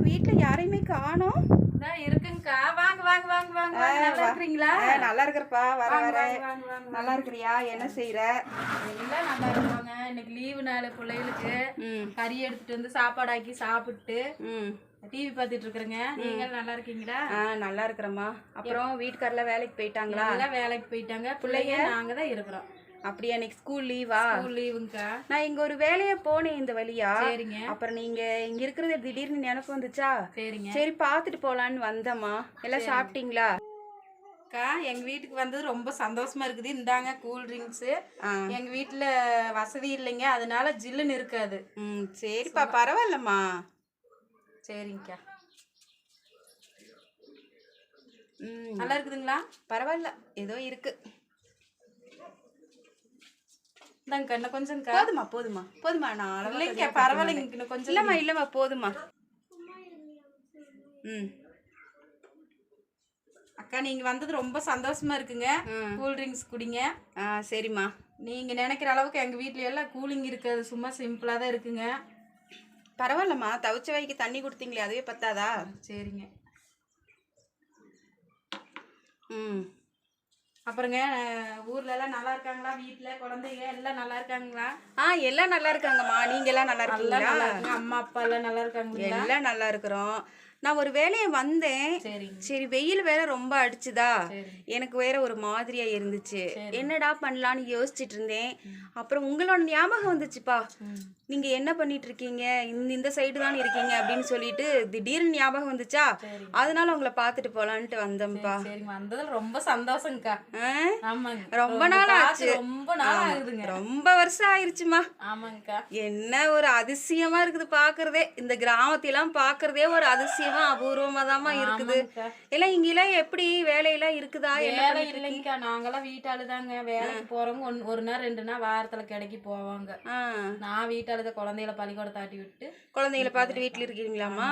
வீட்ல யாரையுமே காணோம். இருக்குங்கக்கா. வாங்க வாங்க வாங்க வாங்க வாங்க. நல்லா இருக்கிறீங்களா? நல்லா இருக்கிறப்பா. வர வர. வாங்க வாங்க. நல்லா இருக்கிறியா? என்ன செய்யற? எல்லாம் நல்லா இருப்பாங்க. இன்னைக்கு லீவு நாள் பிள்ளைகளுக்கு கறி எடுத்துட்டு வந்து சாப்பாடு ஆக்கி சாப்பிட்டு டிவி பார்த்துட்டு இருக்கிறேங்க. நீங்க நல்லா இருக்கீங்களா? நல்லா இருக்கிறம்மா. அப்புறம் வீட்டுக்காரல வேலைக்கு போயிட்டாங்களா? எல்லாம் வேலைக்கு போயிட்டாங்க. பிள்ளைங்க நாங்க தான் இருக்கிறோம். அப்படியா? இன்னைக்கு ஸ்கூல் லீவா? ஸ்கூல் லீவுங்கக்கா. நான் இங்க ஒரு வேலையா போனேன் இந்த வழியா. சரிங்க. அப்புறம் நீங்க இங்க இருக்கிறது திடீர்னு நினைப்பு வந்துச்சா? சரிங்க. சரி பாத்துட்டு போலான்னு வந்தம்மா. எல்லாம் சாப்பிட்டீங்களா? அக்கா, எங்க வீட்டுக்கு வந்தது ரொம்ப சந்தோஷமா இருக்குது. இந்தாங்க கூல் ட்ரிங்க்ஸ். எங்க வீட்டுல வசதி இல்லைங்க, அதனால ஜில்லுன்னு இருக்காது. சரிப்பா, பரவாயில்லம்மா. சரிங்கக்கா. நல்லா இருக்குதுங்களா? பரவாயில்ல, ஏதோ இருக்கு. இந்தாங்க இன்னும் கொஞ்சம். போதுமா போதுமா போதுமா. நான் இல்லைங்க, பரவாயில்லைங்க, இன்னும் கொஞ்சம். இல்லம்மா இல்லம்மா, போதுமா. அக்கா, நீங்க வந்தது ரொம்ப சந்தோஷமா இருக்குங்க. கூல் ட்ரிங்க்ஸ் குடிங்க. சரிம்மா. நீங்க நினைக்கிற அளவுக்கு எங்க வீட்ல எல்லாம் கூலிங் இருக்காது, சும்மா சிம்பிளா தான் இருக்குங்க. பரவாயில்லம்மா, தவிச்ச வைக்க தண்ணி கொடுத்தீங்களே, அதுவே பத்தாதா? சரிங்க. அப்புறங்க, ஊர்ல எல்லாம் நல்லா இருக்காங்களா? வீட்டுல குழந்தைங்க எல்லாம் நல்லா இருக்காங்களா? எல்லாம் நல்லா இருக்காங்கம்மா. நீங்க எல்லாம் நல்லா இருக்கீங்களா? அம்மா அப்பா எல்லாம் நல்லா இருக்காங்களா? எல்லாம் நல்லா இருக்கிறோம். நான் ஒரு வேலையை வந்தேன். சரி, வெயில் வேற ரொம்ப அடிச்சுதா, எனக்கு வேற ஒரு மாதிரியா இருந்துச்சு. என்னடா பண்ணலான்னு யோசிச்சுட்டு இருந்தேன். அப்புறம் உங்களோட ஞாபகம் வந்துச்சுப்பா. நீங்க என்ன பண்ணிட்டு இருக்கீங்க, இந்த சைடு தான் இருக்கீங்க அப்படின்னு சொல்லிட்டு திடீர்னு ஞாபகம் வந்துச்சா, அதனால உங்களை பார்த்துட்டு போலான்ட்டு வந்தேன்ப்பா. வந்தது ரொம்ப சந்தோஷம்க்கா. ரொம்ப நாள் ஆச்சு. ரொம்ப நாள் ஆகுதுங்க. ரொம்ப வருஷம் ஆயிருச்சுமா. ஆமாங்கக்கா. என்ன ஒரு அதிசயமா இருக்குது பாக்குறதே. இந்த கிராமத்திலாம் பாக்குறதே ஒரு அதிசயமா அபூர்வமா தாமா இருக்குது. எல்லாம் இங்கெல்லாம் எப்படி வேலையெல்லாம் இருக்குதா? வேலை இல்லைங்கக்கா, நாங்கெல்லாம் வீட்டாளுதாங்க. வேலைக்கு போறவங்க ஒரு நாள் 2 நாள் வாரத்துல கிடைக்கி போவாங்க. நான் வீட்டாளுத குழந்தைகளை பள்ளிக்கூட தாட்டி விட்டு குழந்தைகளை பார்த்துட்டு வீட்டுல இருக்கீங்களாமா?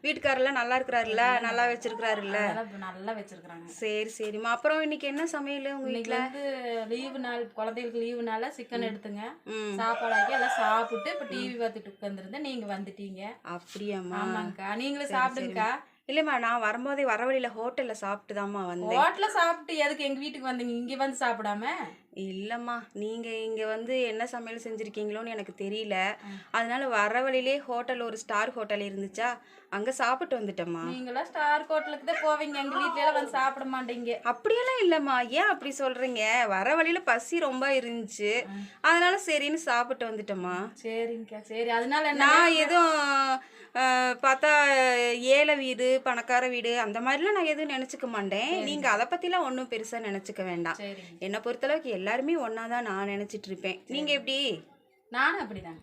வீட்டுக்காரெல்லாம் நல்லா இருக்கிறாருல்ல? நல்லா வச்சிருக்கிறாருல்ல? நல்லா வச்சிருக்காங்க. சரி சரிம்மா. அப்புறம் இன்னைக்கு என்ன சமையல் உங்க வீட்டுல? லீவு நாள், குழந்தைகளுக்கு லீவு நாள சிக்கன் எடுத்துங்க, சாப்பாடு ஆக்கி எல்லாம் சாப்பிட்டு இப்ப டிவி பார்த்துட்டு உட்காந்துருந்தேன். நீங்க வந்துட்டீங்க. அப்படியாம்மா? ஆமாங்கக்கா. நீங்களும் சாப்பிடுங்கக்கா. இல்லம்மா, நான் வரும்போதே வர வழியில ஹோட்டல்ல சாப்பிட்டுதாம்மா வந்தேன். ஹோட்டல்ல சாப்பிட்டு எதுக்கு எங்க வீட்டுக்கு வந்தீங்க? இங்க வந்து சாப்பிடாம? இல்லம்மா, நீங்க இங்க வந்து என்ன சமையல் செஞ்சிருக்கீங்களோன்னு எனக்கு தெரியல. அதனால வர வழியிலே ஹோட்டல், ஒரு ஸ்டார் ஹோட்டல் இருந்துச்சா, அங்க சாப்பிட்டு வந்துட்டேம்மா. நீங்களா ஸ்டார் ஹோட்டலுக்கு தான் போவீங்க, எங்க வீட்ல எல்லாம் வந்து சாப்பிட மாட்டீங்க. அப்படியெல்லாம் இல்லம்மா. ஏன் அப்படி சொல்றீங்க? வர வழியில பசி ரொம்ப இருந்துச்சு, அதனால சரின்னு சாப்பிட்டு வந்துட்டோம்மா. சரிங்கக்கா. சரி, அதனால நான் எதுவும் பார்த்தா ஏழை வீடு பணக்கார வீடு அந்த மாதிரிலாம் நான் எதுவும் நினச்சிக்க மாட்டேன். நீங்கள் அதை பற்றிலாம் ஒன்றும் பெருசாக நினச்சிக்க வேண்டாம். என்னை பொறுத்தளவுக்கு எல்லாருமே ஒன்றா தான் நான் நினச்சிட்டு இருப்பேன். நீங்கள் எப்படி? நானும் அப்படிதாங்க.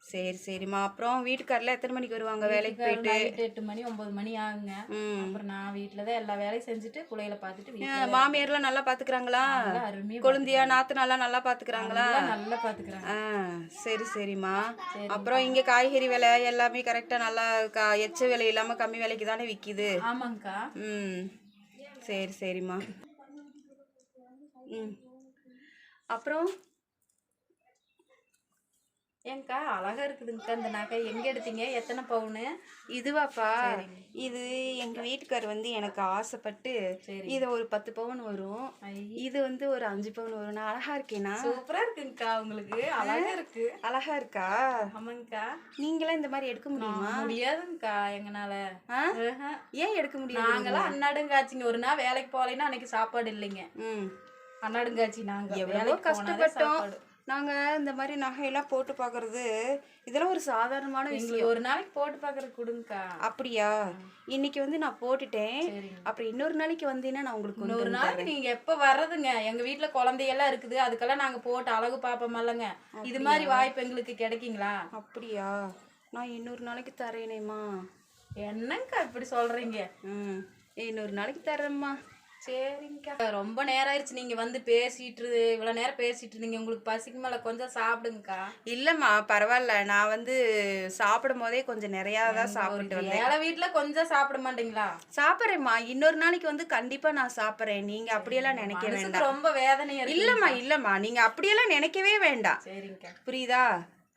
சரி சரிம்மா. அப்புறம் வீட்டுக்காரில் எத்தனை மணிக்கு வருவாங்க வேலைக்கு போயிட்டு? 8 மணி 9 மணி ஆகுங்க. அப்புறம் நான் வீட்டில் தான் எல்லா வேலையும் செஞ்சுட்டு பிள்ளைகளை பார்த்துட்டு. மாமியார்லாம் நல்லா பார்த்துக்கிறாங்களா? கொழுந்தியா நாத்தனாலாம் நல்லா பார்த்துக்கிறாங்களா? நல்லா பார்த்துக்கிறாங்க. சரி சரிம்மா. அப்புறம் இங்கே காய்கறி விலை எல்லாமே கரெக்டாக நல்லா எச்ச விலை இல்லாமல் கம்மி விலைக்கு தானே விற்கிது? ஆமாங்கக்கா. சரி சரிம்மா. அப்புறம் ஏங்கக்கா, அழகா இருக்குதுங்கக்கா இந்த நகை. எங்க எடுத்தீங்க? எத்தனை பவுனு? இதுவாப்பா, இது எங்க வீட்டுக்கார் வந்து எனக்கு ஆசைப்பட்டு இது ஒரு 10 பவுன் வரும், இது வந்து ஒரு 5 பவுன் வரும். நான் அழகா இருக்கேனா? சூப்பரா இருக்குங்கக்கா. உங்களுக்கு அழகா இருக்கு. அழகா இருக்கா? ஆமாங்கக்கா. நீங்களாம் இந்த மாதிரி எடுக்க முடியுமா? முடியாதுங்கக்கா எங்கனால. ஏன் எடுக்க முடியாது? நாங்கெல்லாம் அன்னாடுங்காச்சிங்க. ஒரு நாள் வேலைக்கு போகலைன்னா அன்னைக்கு சாப்பாடு இல்லைங்க. அன்னாடுங்காச்சி. நாங்க எவ்வளோ கஷ்டப்பட்டோம். நாங்கள் இந்த மாதிரி நகையெல்லாம் போட்டு பார்க்கறது இதெல்லாம் ஒரு சாதாரணமான விஷயம். ஒரு நாளைக்கு போட்டு பார்க்கறது கொடுங்கக்கா. அப்படியா? இன்னைக்கு வந்து நான் போட்டுட்டேன். அப்புறம் இன்னொரு நாளைக்கு வந்தீங்கன்னா நான் உங்களுக்கு இன்னொரு நாளைக்கு நீங்கள் எப்போ வர்றதுங்க? எங்கள் வீட்டில் குழந்தையெல்லாம் இருக்குது, அதுக்கெல்லாம் நாங்கள் போட்டு அழகு பார்ப்போமல்லங்க. இது மாதிரி வாய்ப்பு எங்களுக்கு கிடைக்குங்களா? அப்படியா? நான் இன்னொரு நாளைக்கு தரேனேம்மா. என்னங்கக்கா இப்படி சொல்கிறீங்க? இன்னொரு நாளைக்கு தரேம்மா. சரிங்கக்கா. ரொம்ப நேரம் ஆயிடுச்சு நீங்க வந்து பேசிட்டு, இவ்வளவு நேரம் பேசிட்டு இருந்தீங்க. உங்களுக்கு பசிக்கு மேல கொஞ்சம் சாப்பிடுங்கக்கா. இல்லம்மா பரவாயில்ல, நான் வந்து சாப்பிடும் போதே கொஞ்சம் நிறையா தான் சாப்பிட்டு வந்தேன். ஏழை வீட்டுல கொஞ்சம் சாப்பிட மாட்டீங்களா? சாப்பிட்றேம்மா, இன்னொரு நாளைக்கு வந்து கண்டிப்பா நான் சாப்பிட்றேன். நீங்க அப்படியெல்லாம் நினைக்க வேண்டாம். ரொம்ப வேதனையா இருக்கு. இல்லம்மா இல்லம்மா, நீங்க அப்படியெல்லாம் நினைக்கவே வேண்டாம். சரிங்கக்கா. புரியுதா?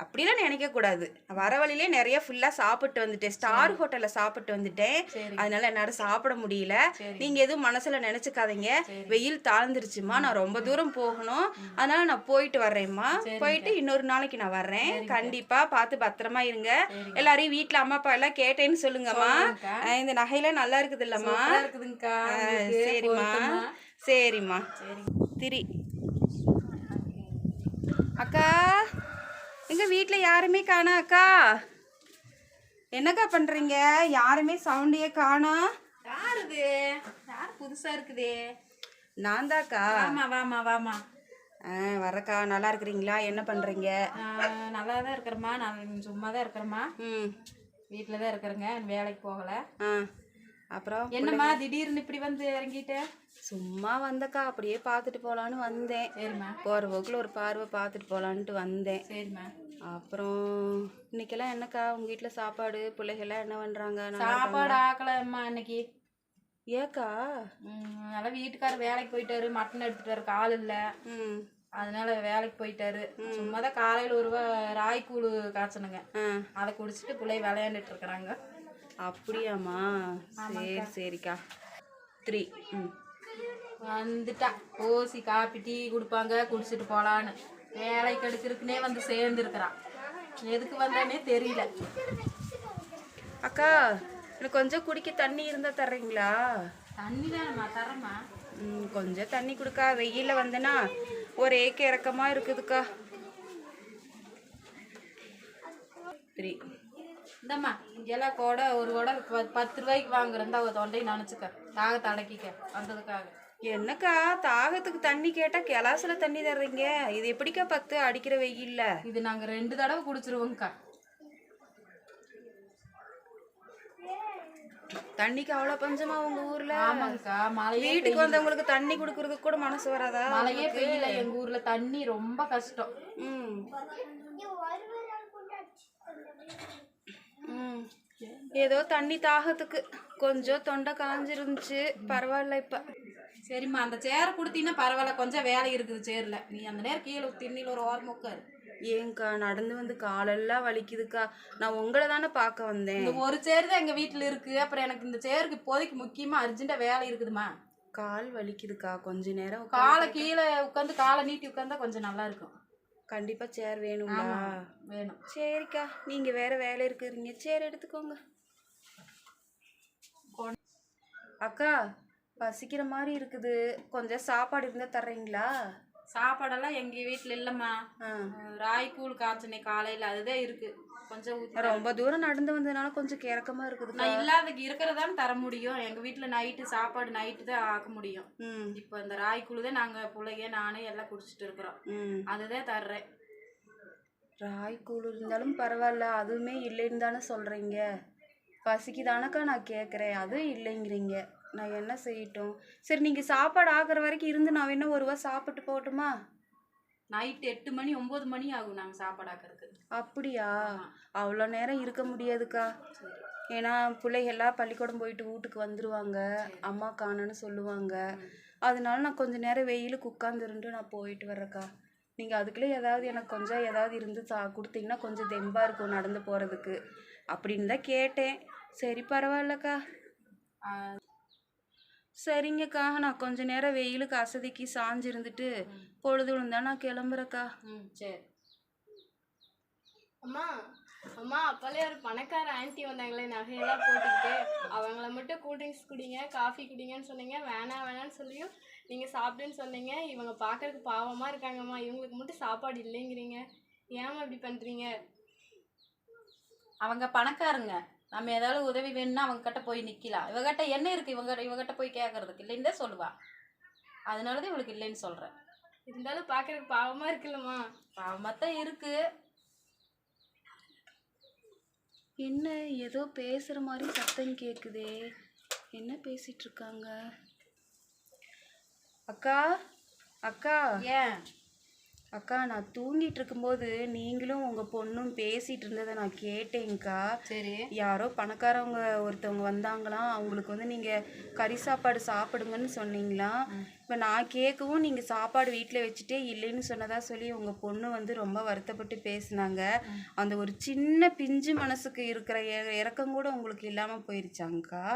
அப்படிலாம் நினைக்க கூடாது. வர வழியிலே நிறைய ஃபுல்லா சாப்பிட்டு வந்துட்டேன். ஸ்டார் ஹோட்டல்ல சாப்பிட்டு வந்துட்டேன். அதனால என்னால சாப்பிட முடியல. நீங்க எதுவும் மனசுல நினைச்சுக்காதீங்க. வெயில் தாழ்ந்துருச்சுமா, நான் ரொம்ப தூரம் போகணும். அதனால நான் போயிட்டு வர்றேம்மா. போயிட்டு இன்னொரு நாளைக்கு நான் வர்றேன். கண்டிப்பா பார்த்து பத்திரமா இருங்க. எல்லாரையும் வீட்டுல அம்மா அப்பா எல்லாம் கேட்டேன்னு சொல்லுங்கம்மா. இந்த நகையெல்லாம் நல்லா இருக்குது இல்லம்மா? சரிம்மா சரிம்மா. திரி அக்கா, எங்க வீட்ல யாருமே காணோம் அக்கா. என்னக்கா பண்றீங்க? யாருமே சவுண்டையே காணோம். யாருது? யார் புதுசா இருக்குதே? நான் தாக்கா. வாமா வாமா வாமா. வரக்கா. நல்லா இருக்கிறீங்களா? என்ன பண்றீங்க? நல்லா தான் இருக்கிறேம்மா. நான் சும்மா தான் இருக்கிறேம்மா. வீட்டில் தான் இருக்கிறேங்க, வேலைக்கு போகலை. அப்புறம் என்னம்மா திடீர்னு இப்படி வந்து இறங்கிட்ட? சும்மா வந்தக்கா, அப்படியே பார்த்துட்டு போகலான்னு வந்தேன். சரிம்மா. போகிற போக்கில் ஒரு பார்வை பார்த்துட்டு போகலான்ட்டு வந்தேன். சரிம்மா. அப்புறம் இன்னைக்கெல்லாம் என்னக்கா உங்கள் வீட்டில் சாப்பாடு? பிள்ளைகள்லாம் என்ன பண்ணுறாங்க? சாப்பாடு ஆக்கலம்மா இன்னைக்கு. ஏக்கா? நல்லா வீட்டுக்காரர் வேலைக்கு போயிட்டாரு, மட்டன் எடுத்துட்டு வர ஆள் இல்லை. அதனால வேலைக்கு போயிட்டாரு. சும்மா தான் காலையில் ஒரு ராய்க்கூழ் காய்ச்சணுங்க, அதை குடிச்சிட்டு பிள்ளை விளையாண்டுட்டு இருக்கிறாங்க. அப்படியாம்மா? சரி சரிக்கா. 3 வந்துட்டா ஓசி காப்பி டீ கொடுப்பாங்க, குடிச்சிட்டு போகலான்னு. வேலைக்கு எடுக்கிறதுக்குனே வந்து சேர்ந்துருக்குறான். எதுக்கு வந்தானே தெரியல. அக்கா, எனக்கு கொஞ்சம் குடிக்க தண்ணி இருந்தால் தர்றீங்களா? தண்ணி தானம்மா தரேம்மா. கொஞ்சம் தண்ணி கொடுக்கா. வெயிலில் வந்தேன்னா ஒரே கிறக்கமாக இருக்குதுக்கா. 3 இந்தம்மா இங்கெல்லாம் கூட ஒரு கூட 10 ரூபாய்க்கு வாங்குறேன். அவ தொண்டையை நினச்சிக்க, தாகத்தை அடக்கிக்க வந்ததுக்காக. என்னக்கா தாகத்துக்கு தண்ணி கேட்டால் கிளாஸில் தண்ணி தர்றீங்க? இது எப்படிக்கா 10 அடிக்கிற வெயில்ல? இது நாங்கள் 2 தடவை குடிச்சிருவோங்கக்கா. தண்ணிக்கு அவ்வளோ பஞ்சமா உங்க ஊர்ல? ஆமாங்கக்கா. மழையே வீட்டுக்கு வந்தவங்களுக்கு தண்ணி குடுக்கறதுக்கு கூட மனசு வராதா? மழையே பெய்யல எங்க ஊர்ல. தண்ணி ரொம்ப கஷ்டம். ஏதோ தண்ணி தாகத்துக்கு கொஞ்சம் தொண்டை காஞ்சிருந்துச்சு. பரவாயில்ல இப்ப. சரிம்மா, அந்த சேரை கொடுத்தீங்கன்னா பரவாயில்ல, கொஞ்சம் வேலை இருக்குது சேர்ல. நீ அந்த நேரம் கீழே திண்ணில ஒரு ஓரம் உட்காரு. ஏங்கா, நடந்து வந்து காலெல்லாம் வலிக்குதுக்கா. நான் உங்களை தானே பார்க்க வந்தேன். இந்த ஒரு சேர் தான் எங்க வீட்டுல இருக்கு. அப்புறம் எனக்கு இந்த சேருக்கு இப்போதைக்கு முக்கியமா அர்ஜென்டா வேலை இருக்குதுமா. கால் வலிக்குதுக்கா, கொஞ்ச நேரம் காலை கீழே உட்காந்து காலை நீட்டி உட்காந்தா கொஞ்சம் நல்லா இருக்கும். கண்டிப்பா சேர் வேணுங்களா? வேணும். சரிக்கா, நீங்க வேற வேலை இருக்குறீங்க, சேர் எடுத்துக்கோங்க. அக்கா, பசிக்கிற மாதிரி இருக்குது. கொஞ்சம் சாப்பாடு இருந்தா தர்றீங்களா? சாப்பாடெல்லாம் எங்க வீட்டுல இல்லம்மா. ராய்க்கூழ் காய்ச்சனே காலையில, அதுதான் இருக்கு. கொஞ்சம் ரொம்ப தூரம் நடந்து வந்ததுனால கொஞ்சம் கிறக்கமா இருக்குது. நான் இல்லாதக்கு இருக்கிறதான்னு தர முடியும். எங்க வீட்டுல நைட்டு சாப்பாடு நைட்டு தான் ஆக்க முடியும். இப்ப இந்த ராய்க்கூழ் தான் நாங்க பிள்ளைங்க நானே எல்லாம் குடிச்சிட்டு இருக்கிறோம். அதுதான் தர்றேன். ராய்க்கூழ் இருந்தாலும் பரவாயில்ல, அதுவுமே இல்லைன்னு தானே சொல்றீங்க. பசிக்குதானக்கா நான் கேட்குறேன், அதுவும் இல்லைங்கிறீங்க. நான் என்ன செய்யட்டும்? சரி, நீங்கள் சாப்பாடு ஆகிற வரைக்கும் இருந்து நான் இன்னும் ஒரு வாரம் சாப்பிட்டு போகட்டுமா? நைட்டு 8 மணி 9 மணி ஆகும் நாங்கள் சாப்பாடு ஆக்கிறதுக்கு. அப்படியா? அவ்வளோ நேரம் இருக்க முடியாதுக்கா. ஏன்னா பிள்ளைகள்லாம் பள்ளிக்கூடம் போயிட்டு வீட்டுக்கு வந்துடுவாங்க, அம்மா காணன்னு சொல்லுவாங்க. அதனால நான் கொஞ்சம் நேரம் வெயிலுக்கு உட்காந்துருந்து நான் போயிட்டு வர்றேக்கா. நீங்கள் அதுக்குள்ளே ஏதாவது எனக்கு கொஞ்சம் ஏதாவது இருந்து கொடுத்தீங்கன்னா கொஞ்சம் தெம்பாக இருக்கும் நடந்து போகிறதுக்கு அப்படின்னு தான் கேட்டேன். சரி, பரவாயில்லக்கா. சரிங்கக்கா, நான் கொஞ்ச நேரம் வெயிலுக்கு அசதிக்கு சாஞ்சு இருந்துட்டு பொழுது விழுந்தா நான் கிளம்புறேக்கா. சரி. அம்மா அம்மா, அப்போலே ஒரு பணக்கார ஆன்ட்டி வந்தாங்களே நகையெல்லாம் போட்டுக்கிட்டு, அவங்கள மட்டும் கூல்ட்ரிங்க்ஸ் குடிங்க காஃபி குடிங்கன்னு சொன்னீங்க. வேணான்னு சொல்லியும் நீங்கள் சாப்பிடுன்னு சொன்னீங்க. இவங்க பார்க்கறதுக்கு பாவமாக இருக்காங்கம்மா. இவங்களுக்கு மட்டும் சாப்பாடு இல்லைங்கிறீங்க. ஏம்மா இப்படி பண்ணுறீங்க? அவங்க பணக்காரங்க. நம்ம ஏதாவது உதவி வேணும்னா அவங்க கிட்ட போய் நிற்கலாம். இவகிட்ட என்ன இருக்குது? இவகிட்ட போய் கேட்கறதுக்கு இல்லைன்னு தான் சொல்லுவா. அதனால தான் இவளுக்கு இல்லைன்னு சொல்கிறேன். இருந்தாலும் பார்க்கறதுக்கு பாவமாக இருக்குல்லம்மா. பாவமாக தான் இருக்குது. என்ன ஏதோ பேசுகிற மாதிரி சத்தம் கேட்குதே? என்ன பேசிகிட்டு இருக்காங்க? அக்கா அக்கா, ஏன் அக்கா நான் தூங்கிட்டு இருக்கும்போது நீங்களும் உங்கள் பொண்ணும் பேசிகிட்டு இருந்ததை நான் கேட்டேங்க்கா. சரி. யாரோ பணக்காரவங்க ஒருத்தவங்க வந்தாங்களாம், அவங்களுக்கு வந்து நீங்கள் கறி சாப்பாடு சாப்பிடுங்கன்னு சொன்னீங்களாம். இப்போ நான் கேட்கவும் நீங்கள் சாப்பாடு வீட்டில் வச்சுட்டே இல்லைன்னு சொன்னதா சொல்லி உங்கள் பொண்ணு வந்து ரொம்ப வருத்தப்பட்டு பேசுனாங்க. அந்த ஒரு சின்ன பிஞ்சு மனசுக்கு இருக்கிற இறக்கம் கூட உங்களுக்கு இல்லாமல் போயிருச்சாங்க்கா.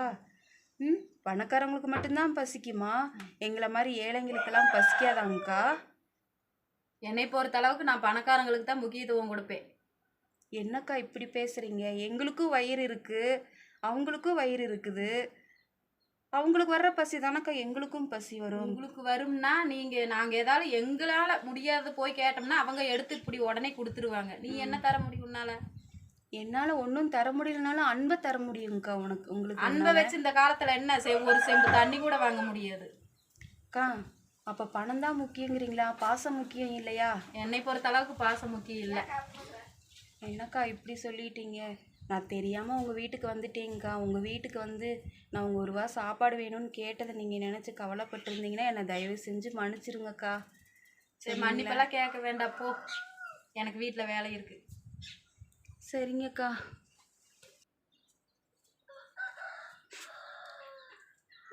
பணக்காரங்களுக்கு மட்டும்தான் பசிக்குமா? எங்களை மாதிரி ஏழைங்களுக்கெல்லாம் பசிக்காதாங்க்கா? என்னை பொறுத்த அளவுக்கு நான் பணக்காரங்களுக்கு தான் முக்கியத்துவம் கொடுப்பேன். என்னக்கா இப்படி பேசுறீங்க? எங்களுக்கும் வயிறு இருக்கு, அவங்களுக்கும் வயிறு இருக்குது. அவங்களுக்கு வர்ற பசி தானக்கா எங்களுக்கும் பசி வரும். உங்களுக்கு வரும்னா நாங்கள் ஏதாவது எங்களால் முடியாத போய் கேட்டோம்னா அவங்க எடுத்து இப்படி உடனே கொடுத்துருவாங்க. நீ என்ன தர முடியும் உன்னால? என்னால் ஒன்றும் தர முடியலனாலும் அன்பை தர முடியுங்க்கா. உங்களுக்கு அன்பை வச்சு இந்த காலத்தில் என்ன ஒரு செம்பு தண்ணி கூட வாங்க முடியாது. அக்கா அப்போ பணம் தான் முக்கியங்கிறீங்களா? பாசம் முக்கியம் இல்லையா? என்னை பொறுத்த அளவுக்கு பாசம் முக்கியம் இல்லை. என்னக்கா இப்படி சொல்லிட்டீங்க? நான் தெரியாமல் உங்கள் வீட்டுக்கு வந்துட்டேங்க்கா. உங்கள் வீட்டுக்கு வந்து நான் உங்கள் 1 ரூபா சாப்பாடு வேணும்னு கேட்டதை நீங்கள் நினச்சி கவலைப்பட்டிருந்தீங்கன்னா என்னை தயவு செஞ்சு மன்னிச்சிருங்கக்கா. சரி, மன்னிப்பெல்லாம் கேட்க வேண்டாம் போ, எனக்கு வீட்டில் வேலை இருக்குது. சரிங்கக்கா.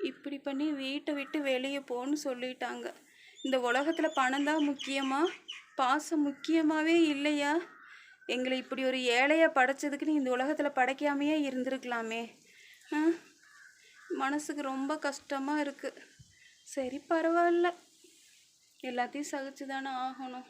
இப்படி பண்ணி வீட்டை விட்டு வெளியே போன்னு சொல்லிட்டாங்க. இந்த உலகத்தில் பணம் தான் முக்கியமா? பாசம் முக்கியமாகவே இல்லையா? எங்களை இப்படி ஒரு ஏழையாக படைச்சதுக்கு இந்த உலகத்தில் படைக்காமையே இருந்திருக்கலாமே. மனசுக்கு ரொம்ப கஷ்டமாக இருக்குது. சரி பரவாயில்ல, எல்லாத்தையும் சகிச்சு தானே ஆகணும்.